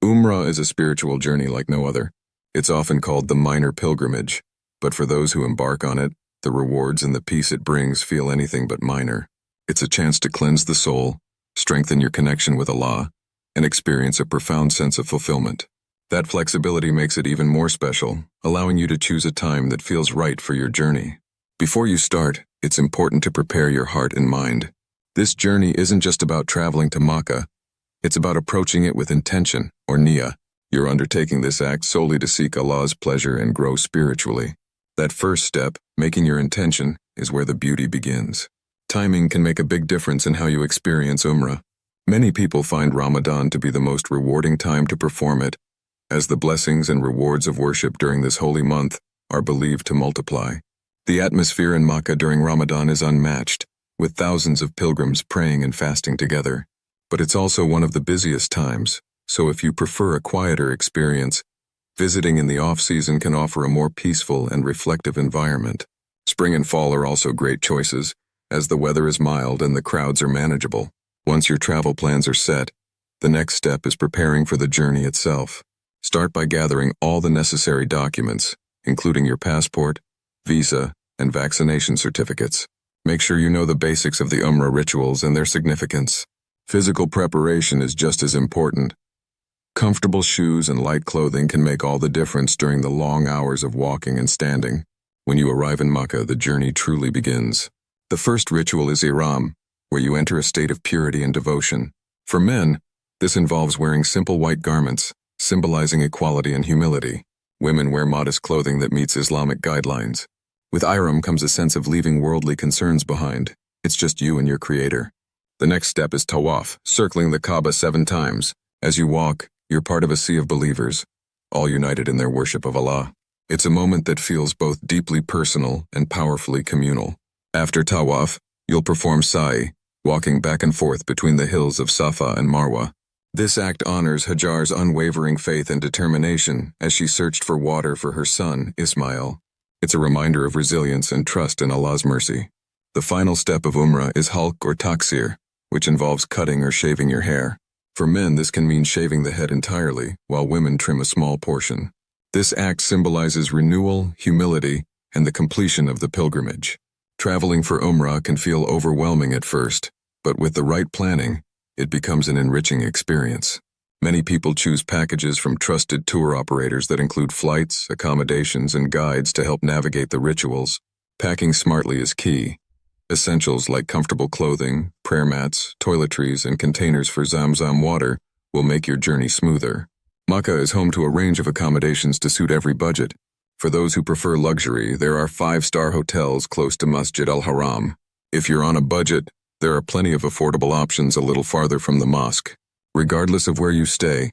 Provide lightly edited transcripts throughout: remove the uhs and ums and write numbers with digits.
Umrah is a spiritual journey like no other. It's often called the minor pilgrimage, but for those who embark on it, the rewards and the peace it brings feel anything but minor. It's a chance to cleanse the soul, strengthen your connection with Allah, and experience a profound sense of fulfillment. That flexibility makes it even more special, allowing you to choose a time that feels right for your journey. Before you start, it's important to prepare your heart and mind. This journey isn't just about traveling to Makkah. It's about approaching it with intention, or niyyah. You're undertaking this act solely to seek Allah's pleasure and grow spiritually. That first step, making your intention, is where the beauty begins. Timing can make a big difference in how you experience Umrah. Many people find Ramadan to be the most rewarding time to perform it, as the blessings and rewards of worship during this holy month are believed to multiply. The atmosphere in Makkah during Ramadan is unmatched, with thousands of pilgrims praying and fasting together. But it's also one of the busiest times, so if you prefer a quieter experience, visiting in the off-season can offer a more peaceful and reflective environment. Spring and fall are also great choices, as the weather is mild and the crowds are manageable. Once your travel plans are set, the next step is preparing for the journey itself. Start by gathering all the necessary documents, including your passport, visa, and vaccination certificates. Make sure you know the basics of the Umrah rituals and their significance. Physical preparation is just as important. Comfortable shoes and light clothing can make all the difference during the long hours of walking and standing. When you arrive in Makkah, the journey truly begins. The first ritual is Ihram, where you enter a state of purity and devotion. For men, this involves wearing simple white garments, symbolizing equality and humility. Women wear modest clothing that meets Islamic guidelines. With Ihram comes a sense of leaving worldly concerns behind. It's just you and your Creator. The next step is Tawaf, circling the Kaaba 7 times. As you walk, you're part of a sea of believers, all united in their worship of Allah. It's a moment that feels both deeply personal and powerfully communal. After Tawaf, you'll perform Sa'i, walking back and forth between the hills of Safa and Marwa. This act honors Hajar's unwavering faith and determination as she searched for water for her son, Ismail. It's a reminder of resilience and trust in Allah's mercy. The final step of Umrah is Halq or Taksir, which involves cutting or shaving your hair. For men, this can mean shaving the head entirely, while women trim a small portion. This act symbolizes renewal, humility, and the completion of the pilgrimage. Traveling for Umrah can feel overwhelming at first, but with the right planning, it becomes an enriching experience. Many people choose packages from trusted tour operators that include flights, accommodations, and guides to help navigate the rituals. Packing smartly is key. Essentials like comfortable clothing, prayer mats, toiletries, and containers for Zamzam water will make your journey smoother. Makkah is home to a range of accommodations to suit every budget. For those who prefer luxury, there are 5-star hotels close to Masjid al-Haram. If you're on a budget, there are plenty of affordable options a little farther from the mosque. Regardless of where you stay,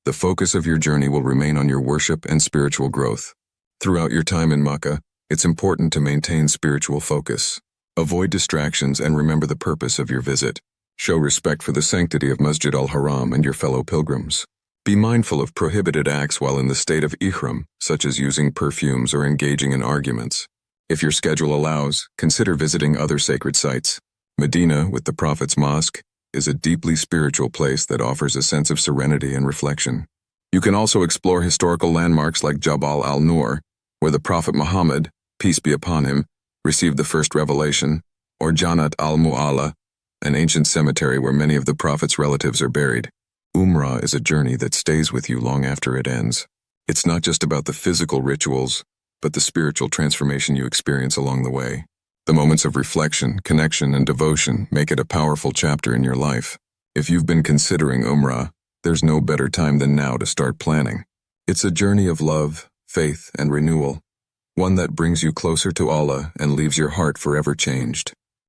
the focus of your journey will remain on your worship and spiritual growth. Throughout your time in Makkah, it's important to maintain spiritual focus. Avoid distractions and remember the purpose of your visit. Show respect for the sanctity of Masjid al-Haram and your fellow pilgrims. Be mindful of prohibited acts while in the state of ihram, such as using perfumes or engaging in arguments. If your schedule allows, consider visiting other sacred sites. Medina, with the Prophet's Mosque, is a deeply spiritual place that offers a sense of serenity and reflection. You can also explore historical landmarks like Jabal al-Nur, where the Prophet Muhammad, peace be upon him, received the first revelation, or Jannat al-Mu'alla, an ancient cemetery where many of the Prophet's relatives are buried. Umrah is a journey that stays with you long after it ends. It's not just about the physical rituals, but the spiritual transformation you experience along the way. The moments of reflection, connection, and devotion make it a powerful chapter in your life. If you've been considering Umrah, there's no better time than now to start planning. It's a journey of love, faith, and renewal, one that brings you closer to Allah and leaves your heart forever changed.